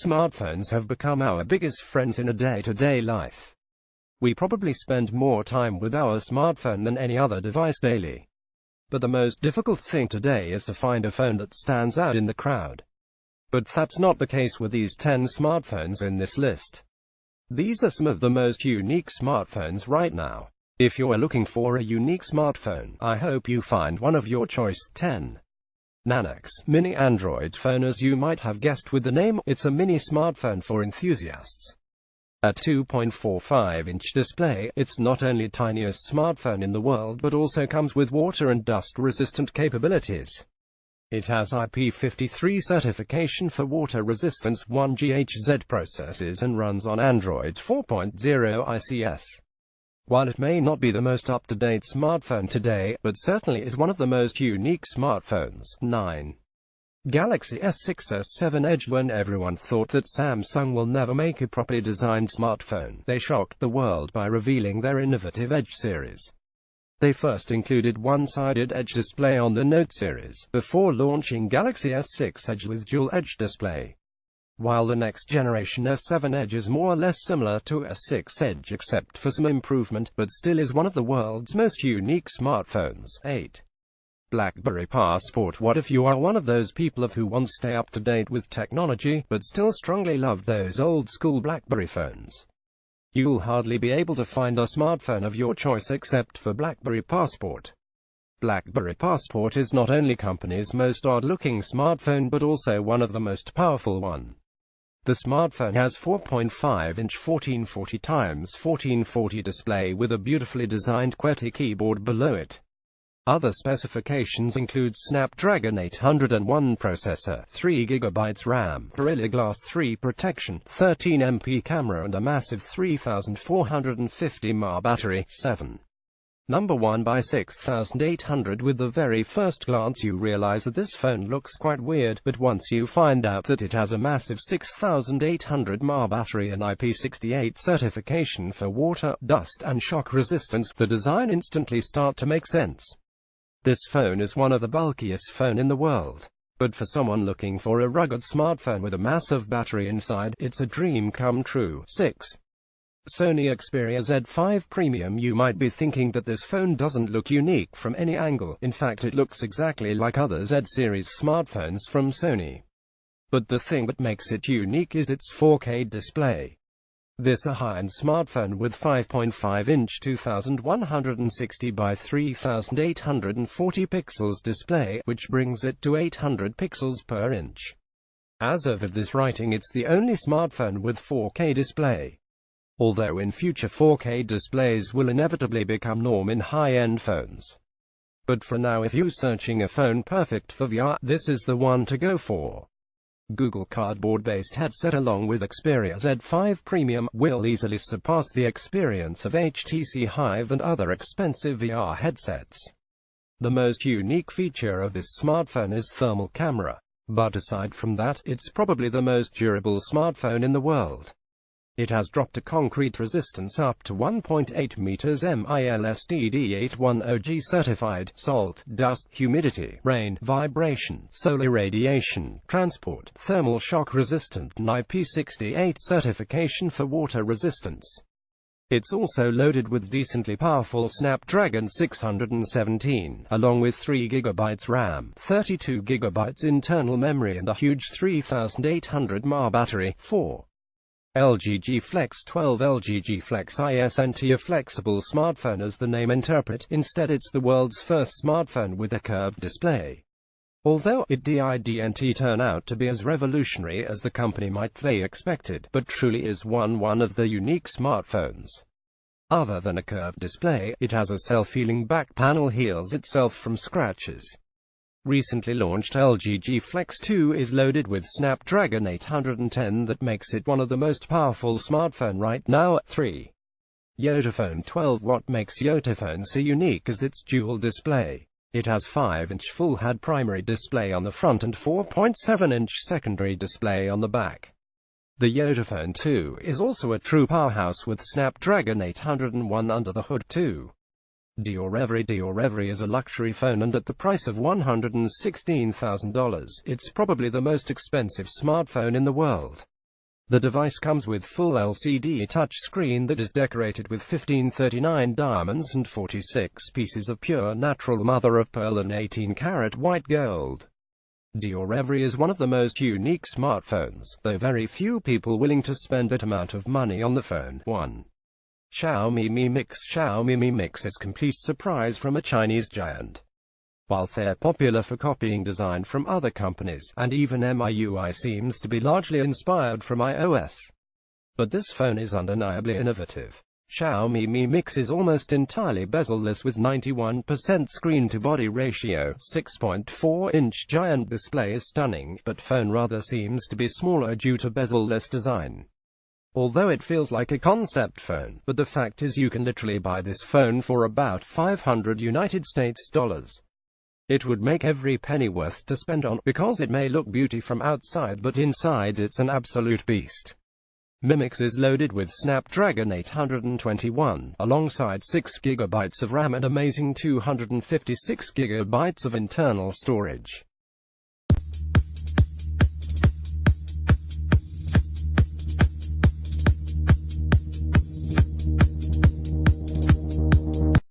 Smartphones have become our biggest friends in a day-to-day life. We probably spend more time with our smartphone than any other device daily. But the most difficult thing today is to find a phone that stands out in the crowd. But that's not the case with these 10 smartphones in this list. These are some of the most unique smartphones right now. If you're looking for a unique smartphone, I hope you find one of your choice. 10. Nanox Mini Android phone. As you might have guessed with the name, it's a mini smartphone for enthusiasts. A 2.45-inch display, it's not only the tiniest smartphone in the world but also comes with water and dust-resistant capabilities. It has IP53 certification for water resistance, 1 GHz processes and runs on Android 4.0 ICS. While it may not be the most up-to-date smartphone today, but certainly is one of the most unique smartphones. 9. Galaxy S6 S7 Edge. When everyone thought that Samsung will never make a properly designed smartphone, they shocked the world by revealing their innovative Edge series. They first included one-sided Edge display on the Note series, before launching Galaxy S6 Edge with dual Edge display. While the next generation S7 Edge is more or less similar to S6 Edge except for some improvement, but still is one of the world's most unique smartphones. 8. BlackBerry Passport. What if you are one of those people who want to stay up to date with technology, but still strongly love those old-school BlackBerry phones? You'll hardly be able to find a smartphone of your choice except for BlackBerry Passport. BlackBerry Passport is not only company's most odd-looking smartphone but also one of the most powerful one. The smartphone has 4.5-inch 1440x1440 display with a beautifully designed QWERTY keyboard below it. Other specifications include Snapdragon 801 processor, 3GB RAM, Gorilla Glass 3 protection, 13MP camera and a massive 3450 mAh battery. 7. Number 1 by 6800. With the very first glance you realize that this phone looks quite weird, but once you find out that it has a massive 6800 mAh battery and IP68 certification for water, dust and shock resistance, the design instantly starts to make sense. This phone is one of the bulkiest phone in the world. But for someone looking for a rugged smartphone with a massive battery inside, it's a dream come true. 6. Sony Xperia Z5 Premium. You might be thinking that this phone doesn't look unique from any angle. In fact, it looks exactly like other Z-series smartphones from Sony. But the thing that makes it unique is its 4K display. This a high-end smartphone with 5.5-inch 2160 by 3840 pixels display, which brings it to 800 pixels per inch. As of this writing, it's the only smartphone with 4K display. Although in future 4K displays will inevitably become norm in high-end phones. But for now, if you're searching a phone perfect for VR, this is the one to go for. Google Cardboard-based headset along with Xperia Z5 Premium will easily surpass the experience of HTC Vive and other expensive VR headsets. The most unique feature of this smartphone is thermal camera. But aside from that, it's probably the most durable smartphone in the world. It has drop-to-concrete resistance up to 1.8 meters, MILSTD810G certified, salt, dust, humidity, rain, vibration, solar radiation, transport, thermal shock resistant, and IP68 certification for water resistance. It's also loaded with decently powerful Snapdragon 617, along with 3GB RAM, 32GB internal memory and a huge 3800 mAh battery. 4. LG G Flex 12. LG G Flex isn't a flexible smartphone as the name interprets. Instead, it's the world's first smartphone with a curved display. Although it didn't turn out to be as revolutionary as the company might have expected, but truly is one of the unique smartphones. Other than a curved display, it has a self-healing back panel, heals itself from scratches. Recently launched LG G Flex 2 is loaded with Snapdragon 810 that makes it one of the most powerful smartphone right now. 3. YotaPhone 12. What makes YotaPhone so unique is its dual display. It has 5-inch full-HUD primary display on the front and 4.7-inch secondary display on the back. The YotaPhone 2 is also a true powerhouse with Snapdragon 801 under the hood. 2. Dior is a luxury phone, and at the price of $116,000, it's probably the most expensive smartphone in the world. The device comes with full LCD touchscreen that is decorated with 1539 diamonds and 46 pieces of pure natural mother-of-pearl and 18-karat white gold. Dior Reverie is one of the most unique smartphones, though very few people willing to spend that amount of money on the phone. 1. Xiaomi Mi Mix. Xiaomi Mi Mix is complete surprise from a Chinese giant. While they're popular for copying design from other companies, and even MIUI seems to be largely inspired from iOS. But this phone is undeniably innovative. Xiaomi Mi Mix is almost entirely bezel-less with 91% screen-to-body ratio. 6.4-inch giant display is stunning, but phone rather seems to be smaller due to bezel-less design. Although it feels like a concept phone, but the fact is you can literally buy this phone for about $500 United States dollars. It would make every penny worth to spend on, because it may look beauty from outside but inside it's an absolute beast. Mi Mix is loaded with Snapdragon 821, alongside 6GB of RAM and amazing 256GB of internal storage.